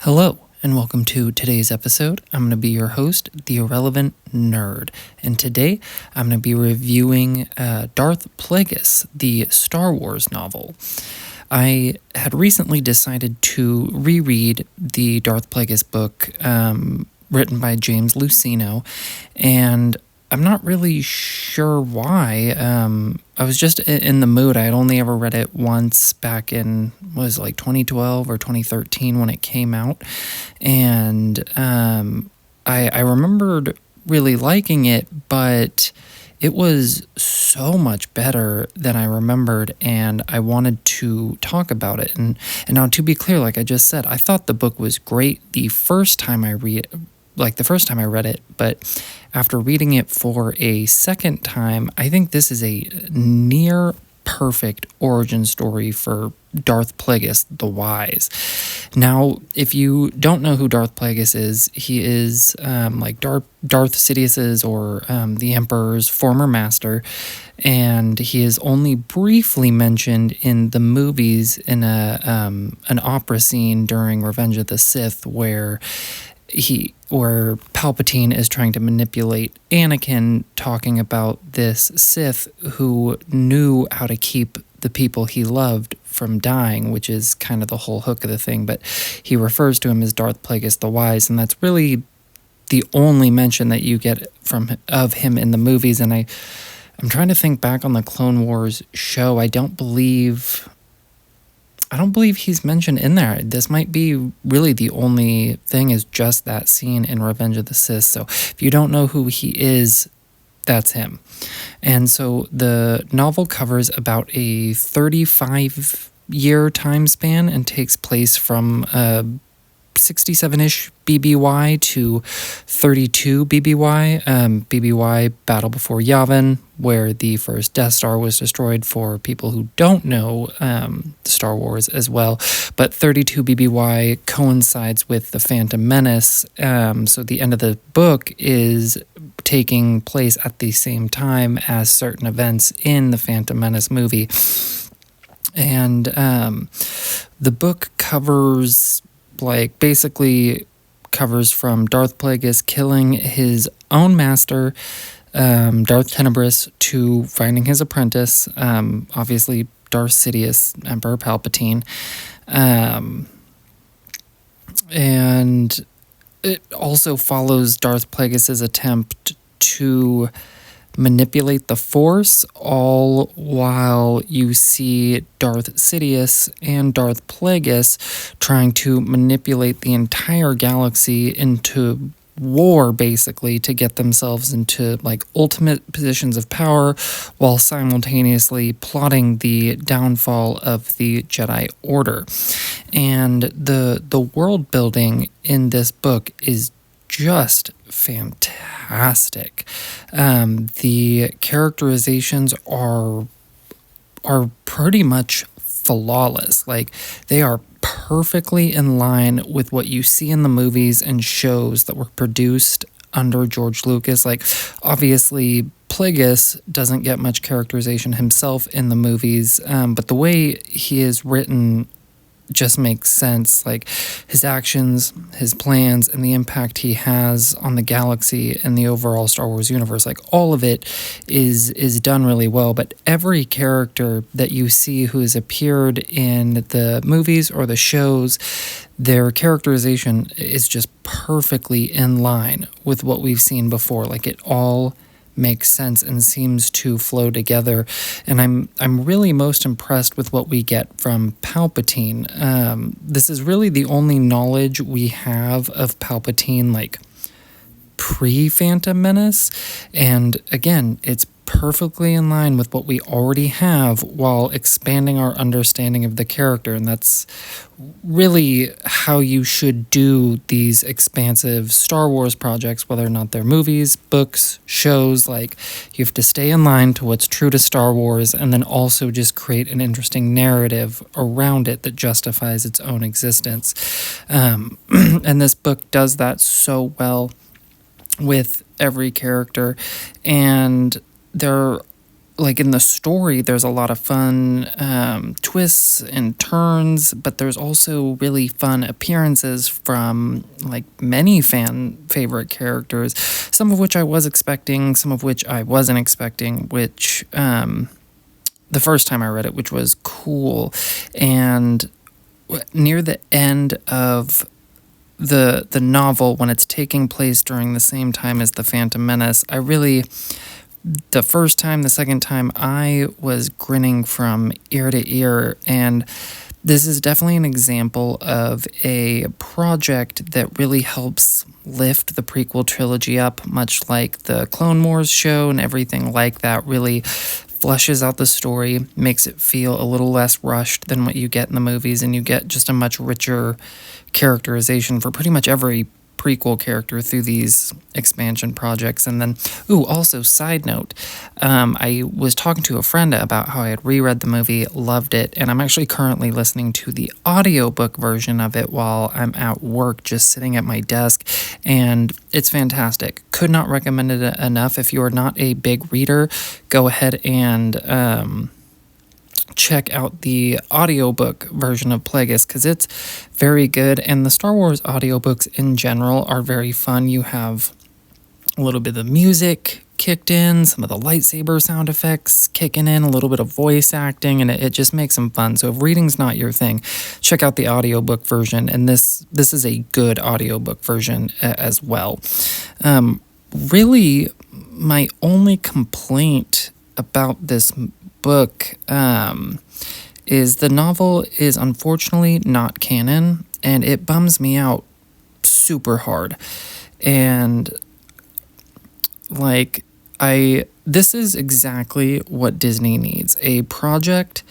Hello, and welcome to today's episode. I'm going to be your host, the Irrelevant Nerd, and today I'm going to be reviewing Darth Plagueis, the Star Wars novel. I had recently decided to reread the Darth Plagueis book written by James Luceno, and I'm not really sure why. I was just in the mood. I had only ever read it once back in, 2012 or 2013 when it came out. And I remembered really liking it, but it was so much better than I remembered, and I wanted to talk about it. And now, to be clear, like I just said, I thought the book was great the first time I read it, but after reading it for a second time, I think this is a near perfect origin story for Darth Plagueis the Wise. Now, if you don't know who Darth Plagueis is, he is like Darth Sidious's or the Emperor's former master, and he is only briefly mentioned in the movies in an opera scene during Revenge of the Sith, where Palpatine is trying to manipulate Anakin, talking about this Sith who knew how to keep the people he loved from dying, which is kind of the whole hook of the thing. But he refers to him as Darth Plagueis the Wise, and that's really the only mention that you get of him in the movies. And I'm trying to think back on the Clone Wars show. I don't believe he's mentioned in there. This might be really the only thing, is just that scene in Revenge of the Sith. So if you don't know who he is, that's him. And so the novel covers about a 35-year time span and takes place from 67-ish BBY to 32 BBY. BBY, Battle Before Yavin, where the first Death Star was destroyed, for people who don't know Star Wars as well. But 32 BBY coincides with the Phantom Menace, so the end of the book is taking place at the same time as certain events in the Phantom Menace movie. And the book basically covers from Darth Plagueis killing his own master, Darth Tenebris, to finding his apprentice, obviously Darth Sidious, Emperor Palpatine. And it also follows Darth Plagueis' attempt to manipulate the Force, all while you see Darth Sidious and Darth Plagueis trying to manipulate the entire galaxy into war, basically, to get themselves into ultimate positions of power, while simultaneously plotting the downfall of the Jedi Order. And the world building in this book is just fantastic. The characterizations are pretty much flawless. They are perfectly in line with what you see in the movies and shows that were produced under George Lucas. Obviously, Plagueis doesn't get much characterization himself in the movies, but the way he is written just makes sense. His actions, his plans, and the impact he has on the galaxy and the overall Star Wars universe, all of it is done really well. But every character that you see who has appeared in the movies or the shows, their characterization is just perfectly in line with what we've seen before. It all makes sense and seems to flow together. And I'm really most impressed with what we get from Palpatine. This is really the only knowledge we have of Palpatine pre-Phantom Menace, and again, it's perfectly in line with what we already have while expanding our understanding of the character. And that's really how you should do these expansive Star Wars projects, whether or not they're movies, books, shows. You have to stay in line to what's true to Star Wars, and then also just create an interesting narrative around it that justifies its own existence. And this book does that so well with every character, and there like in the story, there's a lot of fun twists and turns, but there's also really fun appearances from like many fan favorite characters, some of which I was expecting, some of which I wasn't expecting, which the first time I read it, which was cool. And near the end of the novel, when it's taking place during the same time as the Phantom Menace, the first time, the second time, I was grinning from ear to ear. And this is definitely an example of a project that really helps lift the prequel trilogy up, much like the Clone Wars show and everything like that. Really fleshes out the story, makes it feel a little less rushed than what you get in the movies, and you get just a much richer characterization for pretty much every prequel character through these expansion projects. And then, also side note, I was talking to a friend about how I had reread the movie, loved it, and I'm actually currently listening to the audiobook version of it while I'm at work, just sitting at my desk, and it's fantastic. Could not recommend it enough. If you are not a big reader, go ahead and check out the audiobook version of Plagueis, because it's very good, and the Star Wars audiobooks in general are very fun. You have a little bit of the music kicked in, some of the lightsaber sound effects kicking in, a little bit of voice acting, and it just makes them fun. So if reading's not your thing, check out the audiobook version, and this is a good audiobook version as well. Really, my only complaint about this book is the novel is unfortunately not canon, and it bums me out super hard. And like, this is exactly what Disney needs: a project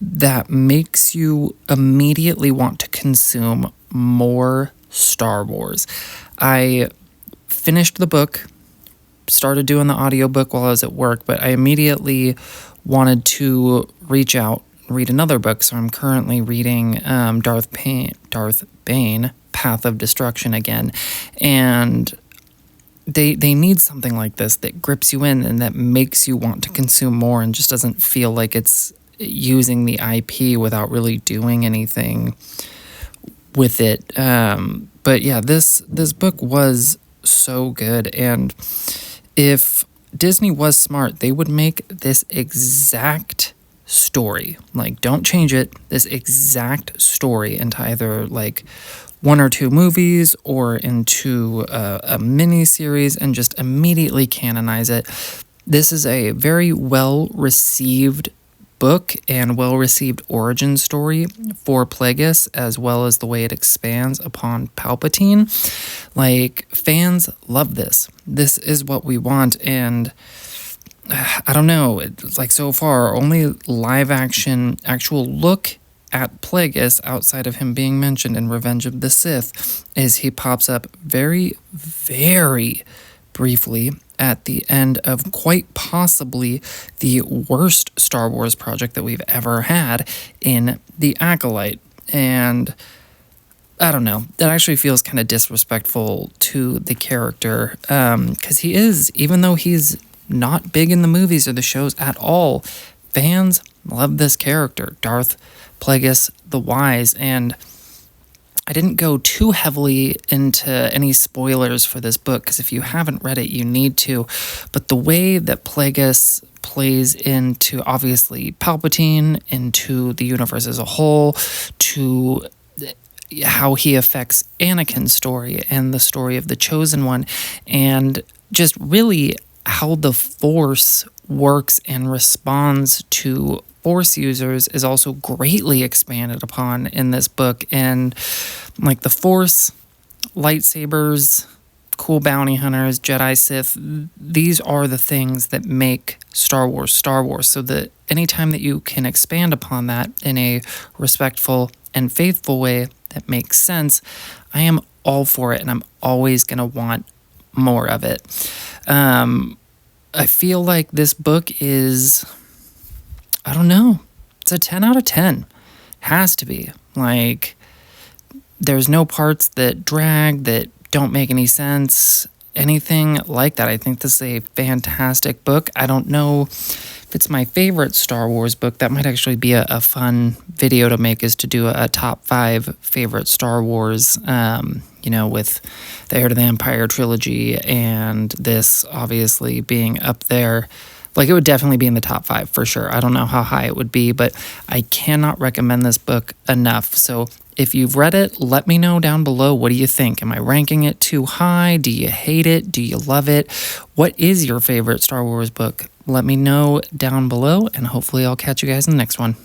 that makes you immediately want to consume more Star Wars. I finished the book, started doing the audiobook while I was at work, but I immediately wanted to reach out, read another book. So I'm currently reading Darth Bane, Path of Destruction again. And they need something like this that grips you in and that makes you want to consume more and just doesn't feel like it's using the IP without really doing anything with it. But yeah, this book was so good, and if Disney was smart, they would make this exact story, like, don't change it, this exact story into either like one or two movies or into a mini series and just immediately canonize it. This is a very well received book and well received origin story for Plagueis, as well as the way it expands upon Palpatine. Like, fans love this. This is what we want, and I don't know, it's like, so far, only live action actual look at Plagueis outside of him being mentioned in Revenge of the Sith is he pops up very, very briefly at the end of quite possibly the worst Star Wars project that we've ever had in The Acolyte. And I don't know, that actually feels kind of disrespectful to the character, because he is, even though he's not big in the movies or the shows at all, fans love this character, Darth Plagueis the Wise. And I didn't go too heavily into any spoilers for this book, because if you haven't read it, you need to. But the way that Plagueis plays into, obviously, Palpatine, into the universe as a whole, to how he affects Anakin's story and the story of the Chosen One, and just really how the Force works and responds to Force users is also greatly expanded upon in this book. And like, the Force, lightsabers, cool bounty hunters, Jedi, Sith, these are the things that make Star Wars Star Wars. So that anytime that you can expand upon that in a respectful and faithful way that makes sense, I am all for it, and I'm always going to want more of it. I feel like this book is, I don't know, it's a 10 out of 10. Has to be. Like, there's no parts that drag, that don't make any sense, anything like that. I think this is a fantastic book. I don't know if it's my favorite Star Wars book. That might actually be a fun video to make, is to do a top 5 favorite Star Wars, with the Heir to the Empire trilogy and this obviously being up there. Like, it would definitely be in the top 5 for sure. I don't know how high it would be, but I cannot recommend this book enough. So if you've read it, let me know down below. What do you think? Am I ranking it too high? Do you hate it? Do you love it? What is your favorite Star Wars book? Let me know down below, and hopefully I'll catch you guys in the next one.